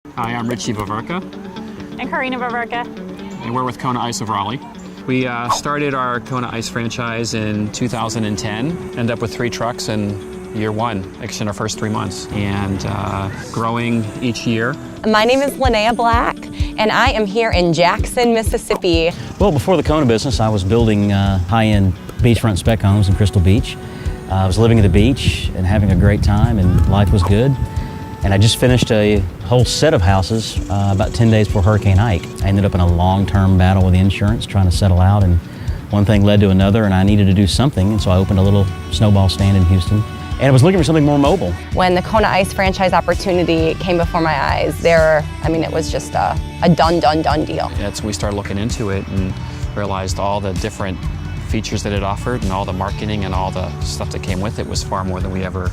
Hi, I'm Richie Bavarka. And Karina Bavarka. And we're with Kona Ice of Raleigh. We started our Kona Ice franchise in 2010, ended up with 3 trucks in year 1, actually in our first 3 months, and growing each year. My name is Linnea Black, and I am here in Jackson, Mississippi. Well, before the Kona business, I was building high-end beachfront spec homes in Crystal Beach. I was living at the beach and having a great time, and life was good. And I just finished a whole set of houses about 10 days before Hurricane Ike. I ended up in a long-term battle with the insurance, trying to settle out, and one thing led to another, and I needed to do something, and so I opened a little snowball stand in Houston. And I was looking for something more mobile. When the Kona Ice franchise opportunity came before my eyes, it was just a done deal. So we started looking into it and realized all the different features that it offered and all the marketing and all the stuff that came with it was far more than we ever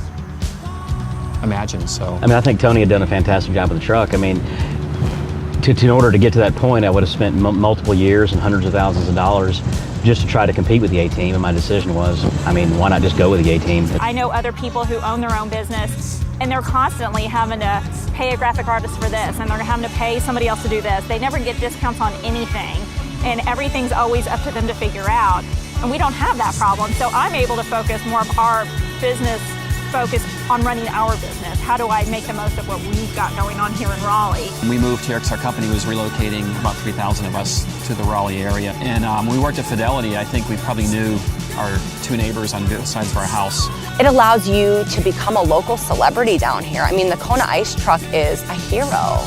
imagined. So I think Tony had done a fantastic job with the truck. In order to get to that point, I would have spent multiple years and hundreds of thousands of dollars just to try to compete with the A-Team, and my decision was, why not just go with the A-Team? I know other people who own their own business, and they're constantly having to pay a graphic artist for this, and they're having to pay somebody else to do this. They never get discounts on anything, and everything's always up to them to figure out. And we don't have that problem, so I'm able to focus more of our business focus on running our business. How do I make the most of what we've got going on here in Raleigh? We moved here because our company was relocating about 3,000 of us to the Raleigh area. And when we worked at Fidelity, I think we probably knew our 2 neighbors on both sides of our house. It allows you to become a local celebrity down here. The Kona Ice truck is a hero.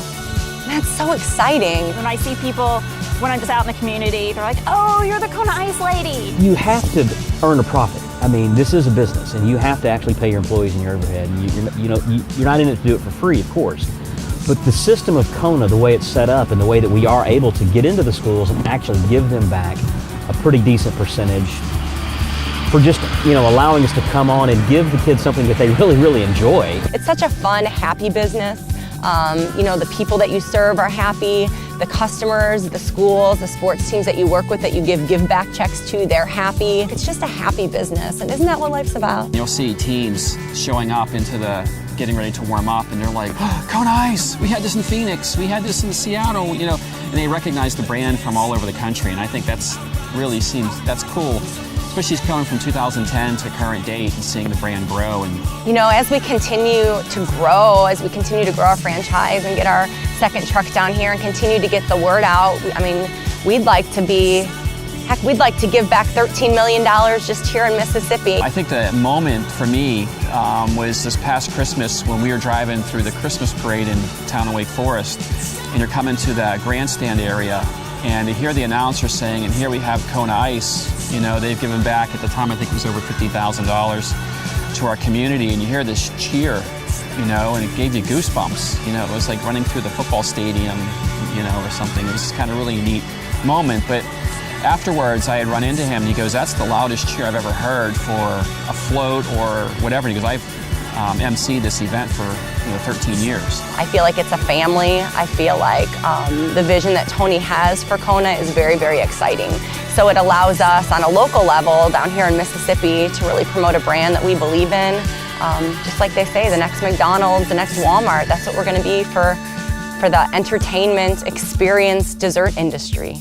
That's so exciting. When I see people, when I'm just out in the community, they're like, oh, you're the Kona Ice lady. You have to earn a profit. This is a business, and you have to actually pay your employees and your overhead. And you're not in it to do it for free, of course. But the system of Kona, the way it's set up and the way that we are able to get into the schools and actually give them back a pretty decent percentage for just, allowing us to come on and give the kids something that they really, really enjoy. It's such a fun, happy business. The people that you serve are happy, the customers, the schools, the sports teams that you work with that you give back checks to, they're happy. It's just a happy business, and isn't that what life's about? You'll see teams showing up into getting ready to warm up, and they're like, oh, Kona Ice, we had this in Phoenix, we had this in Seattle, and they recognize the brand from all over the country, and I think that's cool. Especially coming from 2010 to current date and seeing the brand grow. And as we continue to grow our franchise and get our second truck down here and continue to get the word out, we'd like to give back $13 million just here in Mississippi. I think the moment for me was this past Christmas when we were driving through the Christmas parade in town of Wake Forest, and you're coming to the grandstand area, and to hear the announcer saying, and here we have Kona Ice, they've given back, at the time I think it was over $50,000 to our community, and you hear this cheer, and it gave you goosebumps. It was like running through the football stadium, or something. It was kind of really neat moment, but afterwards I had run into him, and he goes, that's the loudest cheer I've ever heard for a float or whatever. He goes, I've emceed this event for 13 years. I feel like it's a family. I feel like the vision that Tony has for Kona is very, very exciting. So it allows us on a local level down here in Mississippi to really promote a brand that we believe in. Just like they say, the next McDonald's, the next Walmart, that's what we're going to be for the entertainment, experience, dessert industry.